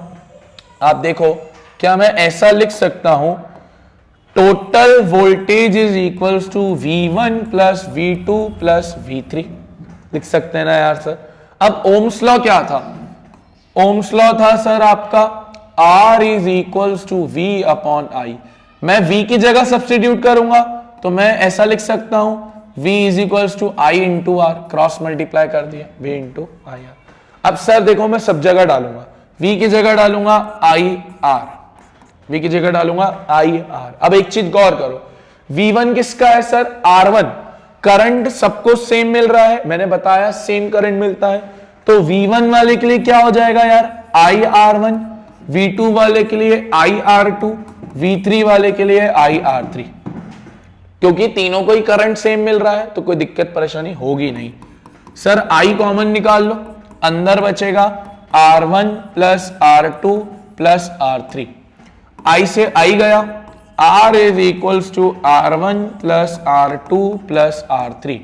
आप देखो, क्या मैं ऐसा लिख सकता हूं, total voltage is equals to V1 plus V2 plus V3। लिख सकते हैं ना यार सर। अब ओम्स लॉ क्या था, ओम्स लॉ था सर आपका R is equals to V upon I। मैं V की जगह सब्स्टिट्यूट करूंगा तो मैं ऐसा लिख सकता हूं V is equals to I into R, cross multiply कर दिया, V इंटू आई आर। अब सर देखो मैं सब जगह डालूंगा, V की जगह डालूंगा I R, V की जगह डालूंगा I R। अब एक चीज गौर करो, V1 किसका है सर, R1। करंट सबको सेम मिल रहा है, मैंने बताया सेम करंट मिलता है, तो V1 वाले के लिए क्या हो जाएगा यार, I R1, V2 वाले के लिए I R2, V3 वाले के लिए I R3। क्योंकि तीनों को ही करंट सेम मिल रहा है तो कोई दिक्कत परेशानी होगी नहीं। सर I कॉमन निकाल लो, अंदर बचेगा R1 plus R2 plus R3। I से I गया, R is equals to R1 plus R2 plus R3।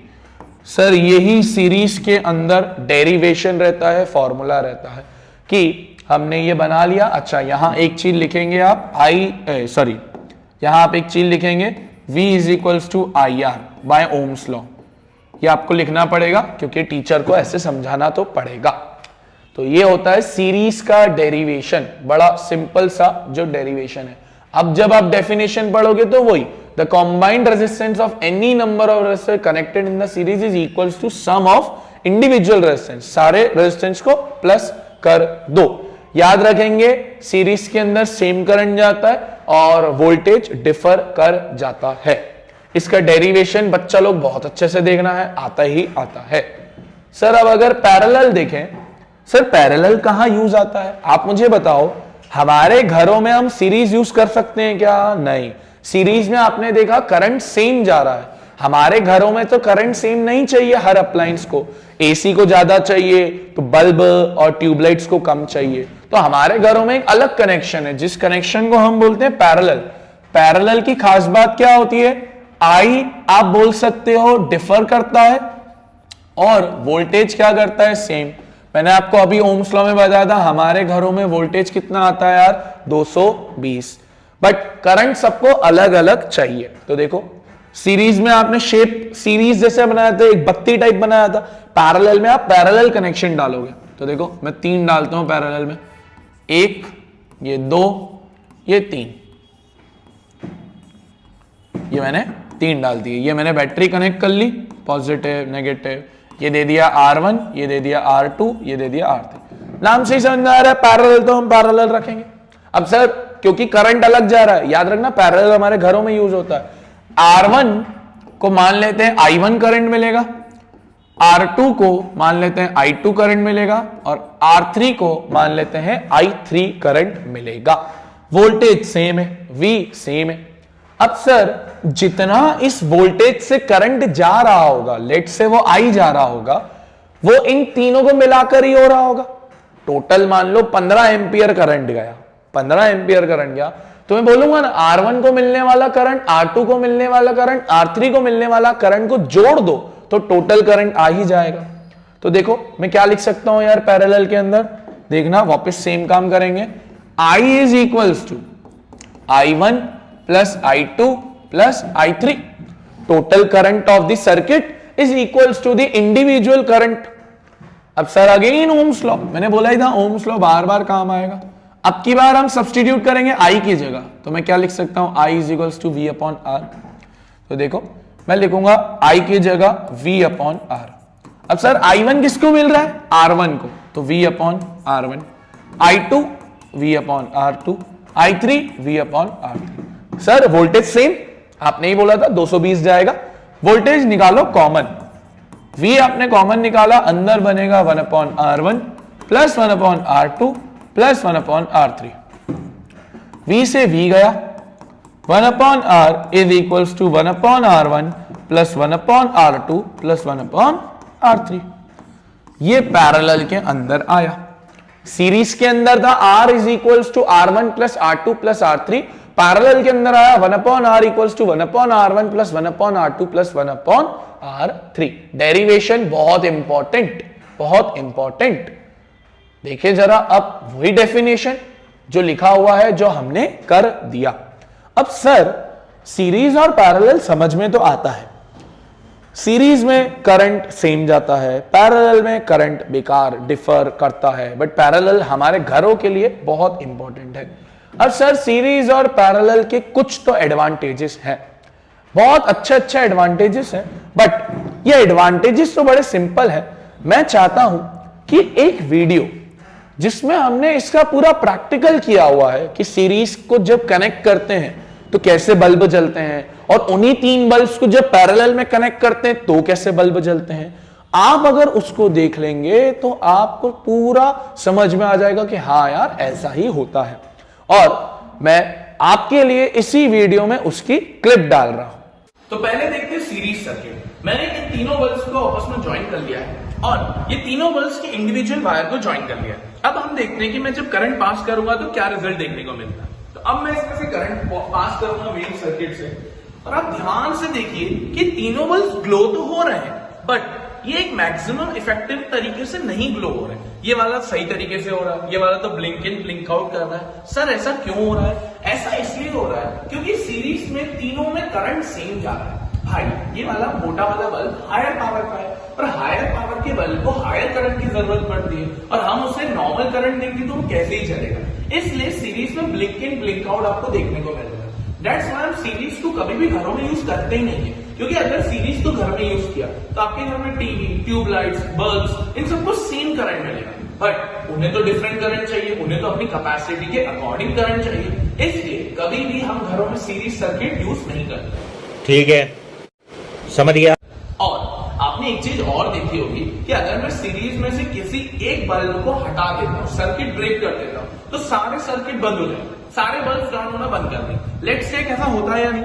Sir यही सीरीज के अंदर डेरिवेशन रहता है, फॉर्मूला रहता है कि हमने ये बना लिया। अच्छा यहां एक चीज लिखेंगे आप, यहां आप एक चीज लिखेंगे V is equals to I R by Ohm's law. ये आपको लिखना पड़ेगा क्योंकि टीचर को ऐसे समझाना तो पड़ेगा। तो ये होता है सीरीज का डेरिवेशन, बड़ा सिंपल सा जो डेरिवेशन है। अब जब आप डेफिनेशन पढ़ोगे तो वही, the combined resistance of any number of resistor connected in the series is equals to sum of individual resistance. सारे रेजिस्टेंस को प्लस कर दो। याद रखेंगे सीरीज के अंदर सेम करंट जाता है और वोल्टेज डिफर कर जाता है। इसका डेरिवेशन बच्चा लोग बहुत अच्छे से देखना है, आता ही आता है। सर अब अगर पैरेलल देखें, सर पैरेलल कहां यूज आता है आप मुझे बताओ। हमारे घरों में हम सीरीज यूज कर सकते हैं क्या? नहीं। सीरीज में आपने देखा करंट सेम जा रहा है, हमारे घरों में तो करंट सेम नहीं चाहिए। हर अप्लायंस को, एसी को ज्यादा चाहिए तो बल्ब और ट्यूबलाइट्स को कम चाहिए। तो हमारे घरों में एक अलग कनेक्शन है जिस कनेक्शन को हम बोलते हैं पैरेलल। पैरेलल की खास बात क्या होती है, आई आप बोल सकते हो डिफर करता है और वोल्टेज क्या करता है, सेम। मैंने आपको अभी ओम्स लॉ में बताया था हमारे घरों में वोल्टेज कितना आता है यार, 220, बट करंट सबको अलग अलग चाहिए। तो देखो सीरीज में आपने शेप सीरीज जैसे बनाया था, एक बत्ती टाइप बनाया था। पैरेलल में आप पैरेलल कनेक्शन डालोगे तो देखो मैं 3 डालता हूं पैरेलल में, 1, ये 2, ये 3, ये मैंने 3 डाल दिए। ये मैंने बैटरी कनेक्ट कर ली, पॉजिटिव नेगेटिव, ये दे दिया R1, ये दे दिया R2, ये दे दिया R3। नाम से ही समझ में आ रहा है पैरेलल, तो हम पैरेलल रखेंगे। अब सर क्योंकि करंट अलग जा रहा है, याद रखना पैरेलल हमारे घरों में यूज होता है। R1 को मान लेते हैं I1 करंट मिलेगा, R2 को मान लेते हैं I2 करंट मिलेगा, और R3 को मान लेते हैं I3 करंट मिलेगा। वोल्टेज सेम है, V सेम है। अब सर जितना इस वोल्टेज से करंट जा रहा होगा, लेट से वो I जा रहा होगा, वो इन तीनों को मिलाकर ही हो रहा होगा। टोटल मान लो 15 एम्पियर करंट गया, 15 एम्पियर करंट गया, तो मैं बोलूंगा ना R1 को मिलने वाला करंट, R2 को मिलने वाला करंट, R3 को मिलने वाला करंट को जोड़ दो तो टोटल करंट आ ही जाएगा। तो देखो मैं क्या लिख सकता हूं यार पैरेलल के अंदर, देखना वापस सेम काम करेंगे। I is equals to I1 plus I2 plus I3, total current of the circuit is equals to the individual current. अब सर अगेन ओम्स लॉ, मैंने बोला ही था ओम्स लॉ बार बार काम आएगा। अब की बार हम सब्स्टिट्यूट करेंगे I की जगह, तो मैं क्या लिख सकता हूं, I is equals to V upon R। तो देखो मैं लिखूंगा I की जगह V अपॉन R। अब सर I1 किसको मिल रहा है, R1 को, तो V upon R1, I2 V upon R2, I3 V upon R3। Sir voltage same, आपने ही बोला था 220 जाएगा। वोल्टेज निकालो कॉमन, V आपने कॉमन निकाला, अंदर बनेगा 1 upon R1 plus 1 upon R2 plus 1 upon R3। V से V गया, 1 upon R is equals to 1 upon R1 plus 1 upon R2 plus 1 upon R3। ये पैरेलल के अंदर आया। सीरीज के अंदर था R is equals to R1 plus R2 plus R3, parallel के अंदर आया 1 upon R equals to 1 upon R1 plus 1 upon R2 plus 1 upon R3। Derivation बहुत इंपॉर्टेंट, बहुत इंपॉर्टेंट। देखिए जरा अब वही डेफिनेशन जो लिखा हुआ है जो हमने कर दिया। अब सर सीरीज और पैरेलल समझ में तो आता है, सीरीज में करंट सेम जाता है, पैरेलल में करंट बेकार डिफर करता है, बट पैरेलल हमारे घरों के लिए बहुत इंपॉर्टेंट है। अब सर सीरीज और पैरेलल के कुछ तो एडवांटेजेस हैं, बहुत अच्छे एडवांटेजेस हैं, बट ये एडवांटेजेस तो बड़े सिंपल है। मैं चाहता हूं कि एक वीडियो जिसमें हमने इसका पूरा प्रैक्टिकल किया हुआ है कि सीरीज को जब कनेक्ट करते हैं तो कैसे बल्ब जलते हैं, और उन्हीं 3 बल्ब्स को जब पैरेलल में कनेक्ट करते हैं तो कैसे बल्ब जलते हैं, आप अगर उसको देख लेंगे तो आपको पूरा समझ में आ जाएगा कि हाँ यार ऐसा ही होता है। और मैं आपके लिए इसी वीडियो में उसकी क्लिप डाल रहा हूं। तो पहले देखते हैं सीरीज सर्किट। मैंने इन तीनों बल्ब्स को आपस में ज्वाइन कर लिया है और ये तीनों बल्ब्स के इंडिविजुअल वायर को ज्वाइन कर लिया है। अब हम देखते हैं कि मैं जब करंट पास करूंगा तो क्या रिजल्ट देखने को मिलता है। तो अब मैं इसमें से करंट पास करूंगा मेन सर्किट से, और आप ध्यान से देखिए कि तीनों बल्ब्स ग्लो तो हो रहे हैं, बट ये एक मैक्सिमम इफेक्टिव तरीके से नहीं ग्लो हो रहे हैं। ये वाला सही तरीके से हो रहा है, ये वाला तो ब्लिंक इन ब्लिंक आउट कर रहा है। सर ऐसा क्यों हो रहा है? ऐसा इसलिए हो रहा है क्योंकि सीरीज में तीनों में करंट सेम जा रहा है। भाई ये वाला मोटा वाला बल्ब हायर पावर का है, और हायर पावर के बल्ब को हायर करंट की जरूरत पड़ती है, और हम उसे नॉर्मल करंट देंगे तो वो कैसे ही चलेगा। इसलिए सीरीज में ब्लिंक इन ब्लिंक आउट आपको देखने को मिल रहा है। दैट्स व्हाई हम सीरीज को कभी भी घरों में यूज करते ही नहीं है, क्योंकि अगर सीरीज को घर में यूज किया तो आपके घर में टीवी, ट्यूबलाइट्स, बल्ब्स, इन सबको सेम करंट मिलेगा, बट उन्हें तो डिफरेंट करंट चाहिए, उन्हें तो अपनी कैपेसिटी के अकॉर्डिंग करंट चाहिए। इसलिए कभी भी हम घरों में सीरीज सर्किट यूज नहीं करते। ठीक है, समझ गया। और आपने एक चीज और देखी होगी कि अगर मैं सीरीज में से किसी एक बल्ब को हटा देता हूं, सर्किट ब्रेक कर देता हूं, तो सारे सर्किट बंद हो जाएंगे, सारे बल्ब ऑन होना बंद कर देंगे। लेट्स से ऐसा होता है या नहीं?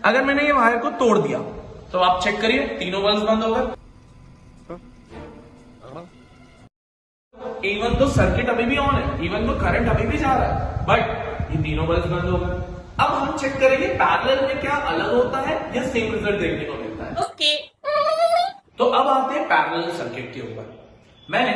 अगर मैंने ये वायर को तोड़ दिया तो आप चेक करिए तीनों बल्ब बंद हो गए। इवन तो सर्किट अभी भी ऑन है, इवन तो करंट अभी भी जा रहा है, बट ये तीनों बल्ब बंद हो गए। अब हम चेक करेंगे पैरेलल में क्या अलग होता है या सेम रिजल्ट देखने को मिलता है। ओके। तो अब आते हैं पैरेलल सर्किट के ऊपर। मैंने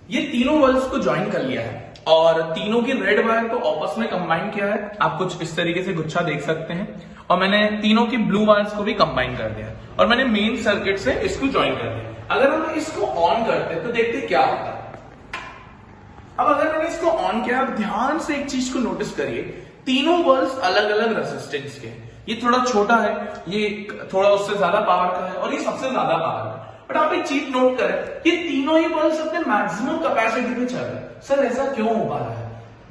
ये तीनों बल्ब्स को ज्वाइन कर लिया है और तीनों की रेड वायर को आपस में कंबाइन किया है। आप कुछ इस तरीके से गुच्छा देख सकते हैं, और मैंने तीनों की ब्लू वायर्स को भी कंबाइन कर दिया है, और मैंने मेन सर्किट से इसको ज्वाइन कर दिया। अगर हम इसको ऑन करते हैं तो देखते क्या होता है। अब अगर मैंने इसको ऑन किया, आप ध्यान से एक चीज को नोटिस करिए, तीनों बल्ब अलग अलग रेजिस्टेंस के हैं। ये थोड़ा छोटा है, ये थोड़ा उससे ज्यादा पावर का है और ये सबसे ज्यादा पावर का है। बट आप एक चीज नोट करें, ये तीनों ही बल्ब अपने मैक्सिमम कैपेसिटी पे चल रहे हैं। सर ऐसा क्यों हो पा रहा है?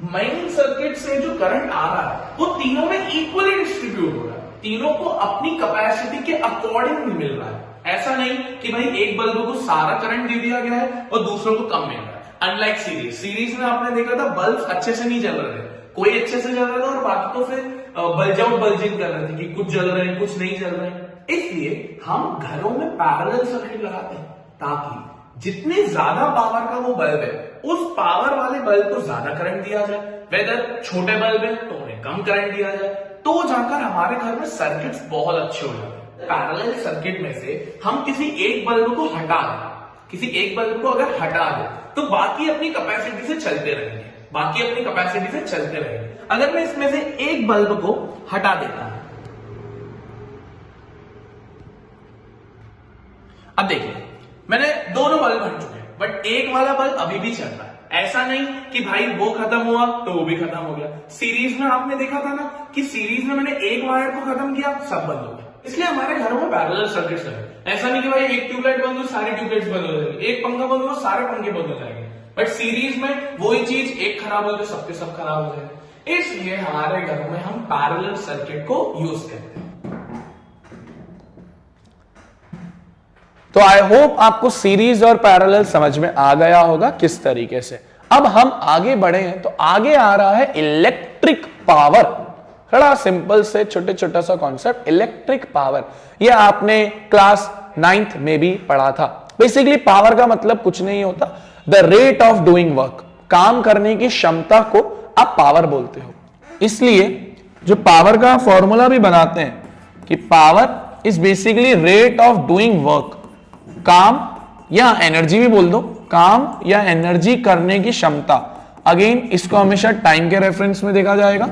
मेन सर्किट से जो करंट आ रहा है वो तीनों में इक्वली डिस्ट्रीब्यूट हो रहा है, तीनों को अपनी कैपेसिटी के अकॉर्डिंग मिल रहा है। ऐसा नहीं कि भाई एक बल्ब को सारा करंट दे दिया गया है और दूसरों को कम मिल रहा है। अनलाइक सीरीज में आपने देखा था बल्ब अच्छे से नहीं जल रहे थे, कोई अच्छे से जल रहा था और बाकी तो फिर बल्ज आउट बल्जिंग कर रहे थे कि कुछ जल रहे हैं कुछ नहीं जल रहे हैं। इसलिए हम घरों में पैरेलल सर्किट लगाते हैं ताकि जितने ज्यादा पावर का वो बल्ब है उस पावर वाले बल्ब को ज्यादा करंट दिया जाए, वेदर छोटे बल्ब है तो उन्हें कम करंट दिया जाए, तो जाकर हमारे घर में सर्किट्स बहुत अच्छे हो जाते हैं। पैरेलल सर्किट में से हम किसी एक बल्ब को हटा दें, किसी एक बल्ब को अगर हटा दें तो बाकी अपनी कैपेसिटी से चलते रहेंगे, बाकी अपनी कैपेसिटी से चलते रहेंगे। अगर मैं इसमें से एक बल्ब को हटा देता हूं, अब देखिए मैंने दोनों बल्ब हट चुके हैं बट एक वाला बल्ब अभी भी चल रहा है। ऐसा नहीं कि भाई वो खत्म हुआ तो वो भी खत्म हो गया। सीरीज में आपने देखा था ना कि सीरीज में मैंने एक वायर को खत्म किया सब बंद हो गया। इसलिए हमारे घरों में पैरेलल सर्किट्स लगे। ऐसा नहीं कि भाई एक ट्यूबलाइट बंद हो सारी ट्यूबलाइट्स बंद हो जाएगी, एक पंखा बंद हो सारे पंखे बंद हो जाएंगे। बट सीरीज में वही चीज एक खराब हो तो सबके सब खराब हो जाएंगे। इसलिए हमारे घरों में हम पैरेलल सर्किट को यूज करते हैं। तो आई होप आपको सीरीज और पैरेलल समझ में आ गया होगा किस तरीके से। अब हम आगे बढ़े हैं तो आगे आ रहा है इलेक्ट्रिक पावर। बड़ा सिंपल से छोटा सा कॉन्सेप्ट इलेक्ट्रिक पावर, ये आपने क्लास 9th में भी पढ़ा था। बेसिकली पावर का मतलब कुछ नहीं होता, the rate of doing work, काम करने की क्षमता को आप पावर बोलते हो। इसलिए जो पावर का फॉर्मूला भी बनाते हैं कि power is basically rate of doing work, काम या एनर्जी भी बोल दो, काम या एनर्जी करने की क्षमता। अगेन इसको हमेशा टाइम के रेफरेंस में देखा जाएगा।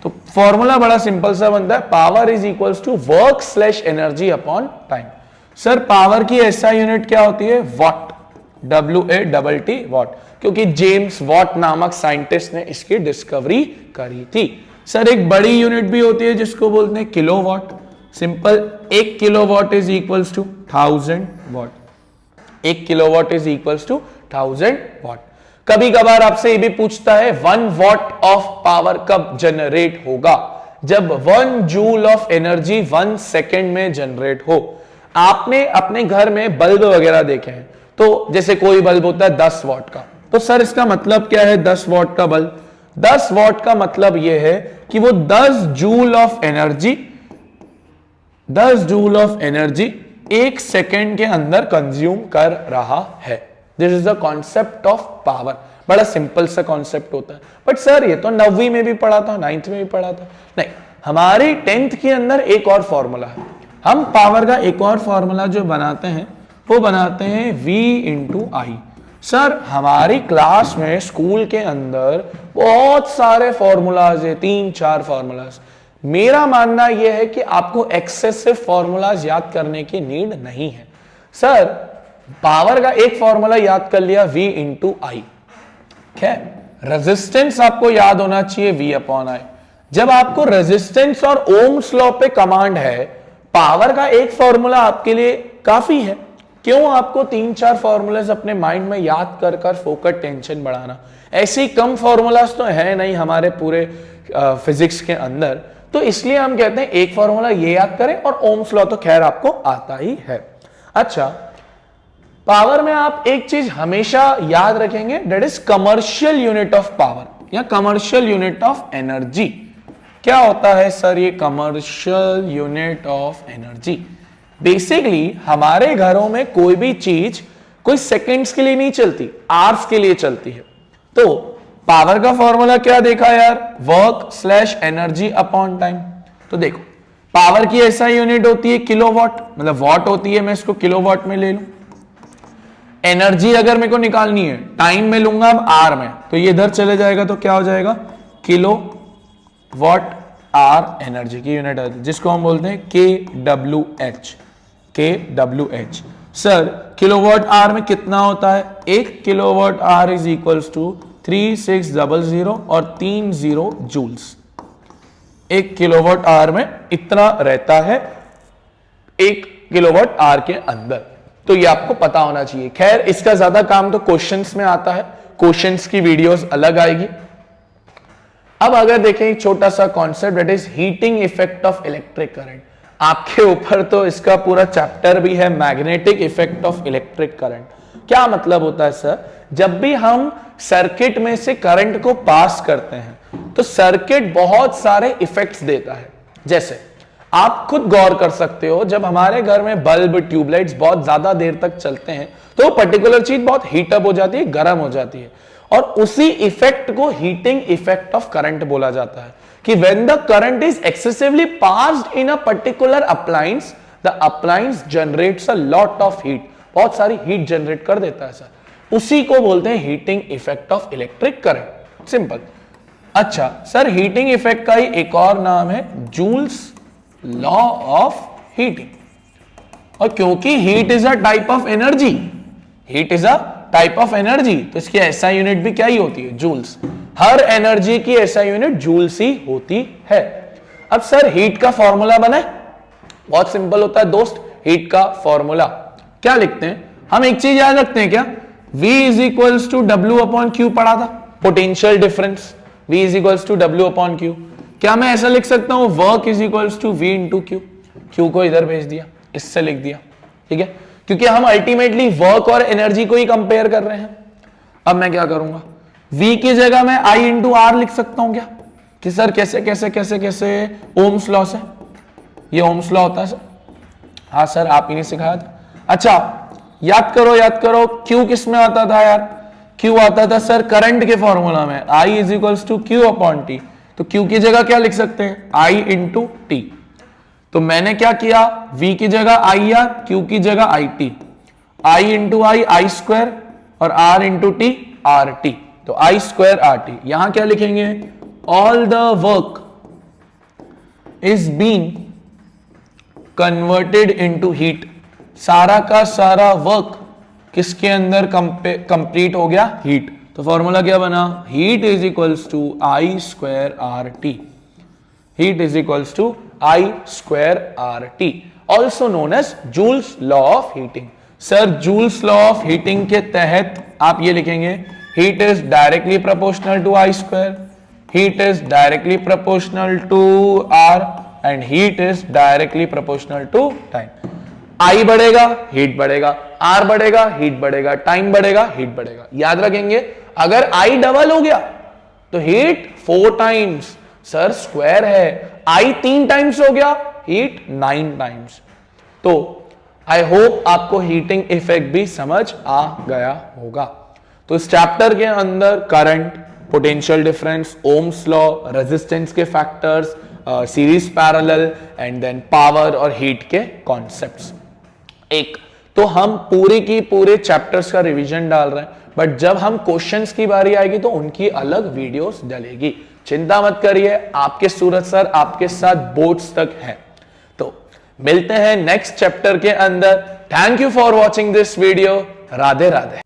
तो फॉर्मूला बड़ा सिंपल सा बनता है, power is equals to work slash energy upon time. Sir power की एसआई यूनिट क्या होती है? वॉट, WATT वॉट, क्योंकि जेम्स वॉट नामक साइंटिस्ट ने इसकी डिस्कवरी करी थी। सर एक बड़ी यूनिट भी होती है जिसको बोलते हैं kilowatt. Simple, 1 kilowatt is equals to 1000 watt. 1 kilowatt is equals to 1000 watt. कभी कभार आपसे ये भी पूछता है 1 वॉट ऑफ पावर कब जनरेट होगा? जब 1 जूल ऑफ एनर्जी 1 सेकेंड में जनरेट हो। आपने अपने घर में बल्ब वगैरह देखे हैं, तो जैसे कोई बल्ब होता है 10 वॉट का, तो सर इसका मतलब क्या है 10 वॉट का बल्ब? 10 वॉट का मतलब यह है कि वो 10 जूल ऑफ एनर्जी 1 सेकेंड के अंदर कंज्यूम कर रहा है। This is the concept of power. बड़ा सिंपल सा कॉन्सेप्ट होता है। बट सर ये तो 9वीं में भी पढ़ा था, 9th में भी पढ़ा था। नहीं, हमारी 10th के अंदर एक और फॉर्मूला है। हम पावर का एक और फॉर्मूला जो बनाते हैं वो बनाते हैं V इंटू आई। सर हमारी क्लास में स्कूल के अंदर बहुत सारे फॉर्मूलाज है, 3-4 फॉर्मूलाज। मेरा मानना यह है कि आपको एक्सेसिव फॉर्मूलाज याद करने की नीड नहीं है। सर पावर का एक फॉर्मूला याद कर लिया, V इंटू आई। रेजिस्टेंस आपको याद होना चाहिए V अपॉन आई। जब आपको रेजिस्टेंस और ओम्स लॉ पे कमांड है, पावर का एक फॉर्मूला आपके लिए काफी है। क्यों आपको 3-4 फॉर्मूलाज अपने माइंड में याद कर कर फोकस टेंशन बढ़ाना? ऐसी कम फॉर्मूलाज तो है नहीं हमारे पूरे फिजिक्स के अंदर, तो इसलिए हम कहते हैं एक फॉर्मूला ये याद करें और ओम्स लॉ तो खैर आपको आता ही है। अच्छा, पावर में आप एक चीज हमेशा याद रखेंगे, that is commercial unit of power या कमर्शियल यूनिट ऑफ एनर्जी। क्या होता है सर ये commercial unit of energy? Basically हमारे घरों में कोई भी चीज कोई सेकंड्स के लिए नहीं चलती, आवर्स के लिए चलती है। तो पावर का फॉर्मूला क्या देखा यार? Work slash energy upon time. तो देखो पावर की ऐसा यूनिट होती है किलोवाट, मतलब वॉट होती है, मैं इसको किलोवाट में ले लूं। एनर्जी अगर मेरे को निकालनी है टाइम में लूंगा अब आर में, तो ये इधर चले जाएगा तो क्या हो जाएगा? किलो वॉट आर एनर्जी की यूनिट है, जिसको हम बोलते हैं KWH। सर किलोवाट आर में कितना होता है? 1 kilowatt hour is equals to 3600 और 30 जूल्स। 1 किलोवाट आवर में इतना रहता है 1 किलोवाट आवर के अंदर। तो ये आपको पता होना चाहिए। खैर, इसका ज्यादा काम तो क्वेश्चंस में आता है, क्वेश्चंस की वीडियोस अलग आएगी। अब अगर देखें एक छोटा सा concept, that is heating effect of electric current. आपके ऊपर तो इसका पूरा चैप्टर भी है, magnetic effect of electric current. क्या मतलब होता है सर? जब भी हम सर्किट में से करंट को पास करते हैं तो सर्किट बहुत सारे इफेक्ट्स देता है। जैसे आप खुद गौर कर सकते हो, जब हमारे घर में बल्ब, ट्यूबलाइट्स बहुत ज्यादा देर तक चलते हैं तो पर्टिकुलर चीज बहुत हीटअप हो जाती है, गर्म हो जाती है, और उसी इफेक्ट को हीटिंग इफेक्ट ऑफ करंट बोला जाता है। कि when the current is excessively passed in a particular appliance, the appliance generates a lot of heat, बहुत सारी हीट जनरेट कर देता है सर। उसी को बोलते हैं heating effect of electric current. Simple. अच्छा सर, हीटिंग इफेक्ट का ही एक और नाम है जूल्स लॉ ऑफ हीटिंग। और क्योंकि heat is a type of energy, heat is a type of energy, तो इसकी एसआई यूनिट भी क्या ही होती है? जूल्स। हर एनर्जी की एसआई यूनिट जूल्स ही होती है। अब सर हीट का फॉर्मूला बना है, बहुत सिंपल होता है दोस्त। हीट का फॉर्मूला क्या लिखते हैं? हम एक चीज याद रखते हैं क्या? V is equals to W upon Q पढ़ा था, potential difference. V is equals to W upon Q. क्या मैं ऐसा लिख सकता हूं work is equals to V into Q? Q को इधर भेज दिया, इससे लिख दिया, ठीक है, क्योंकि हम अल्टीमेटली वर्क और एनर्जी को ही कंपेयर कर रहे हैं। अब मैं क्या करूंगा, V की जगह मैं I इंटू आर लिख सकता हूं क्या? कि सर कैसे कैसे कैसे कैसे? ओम्स लॉ से। ये ओम्स लॉ होता है सर। हाँ सर, आप ही ने सिखाया था। अच्छा याद करो Q किस में आता था यार? Q आता था सर करंट के फॉर्मूला में, I is equals to Q upon T. तो Q की जगह क्या लिख सकते हैं? I into T. तो मैंने क्या किया, V की जगह I R, Q की जगह I T। I into I square, और R into T R T. तो I स्क्वायर आर टी। यहां क्या लिखेंगे? All the work is been converted into heat. सारा का सारा वर्क किसके अंदर कंप्लीट हो गया? हीट। तो फॉर्मूला क्या बना? Heat is equals to I square R T. Heat is equals to I square R T, also known as Joule's law of heating. Sir Joule's law of heating के तहत आप ये लिखेंगे, heat is directly proportional to I square, heat is directly proportional to R, and heat is directly proportional to time. I बढ़ेगा हीट बढ़ेगा, आर बढ़ेगा हीट बढ़ेगा, टाइम बढ़ेगा हीट बढ़ेगा। याद रखेंगे, अगर आई डबल हो गया तो हीट 4 टाइम्स। सर स्क्वायर है, आई 3 टाइम्स हो गया, हीट 9 टाइम्स। तो आई होप आपको हीटिंग इफेक्ट भी समझ आ गया होगा। तो इस चैप्टर के अंदर current, potential difference, Ohm's law, resistance के factors, series parallel, and then power और हीट के कॉन्सेप्ट्स। एक तो हम पूरे की पूरे चैप्टर्स का रिवीजन डाल रहे हैं, बट जब हम क्वेश्चंस की बारी आएगी तो उनकी अलग वीडियोस डलेगी। चिंता मत करिए, आपके सूरज सर आपके साथ बोर्ड्स तक हैं। तो मिलते हैं नेक्स्ट चैप्टर के अंदर। Thank you for watching this video. Radhe Radhe.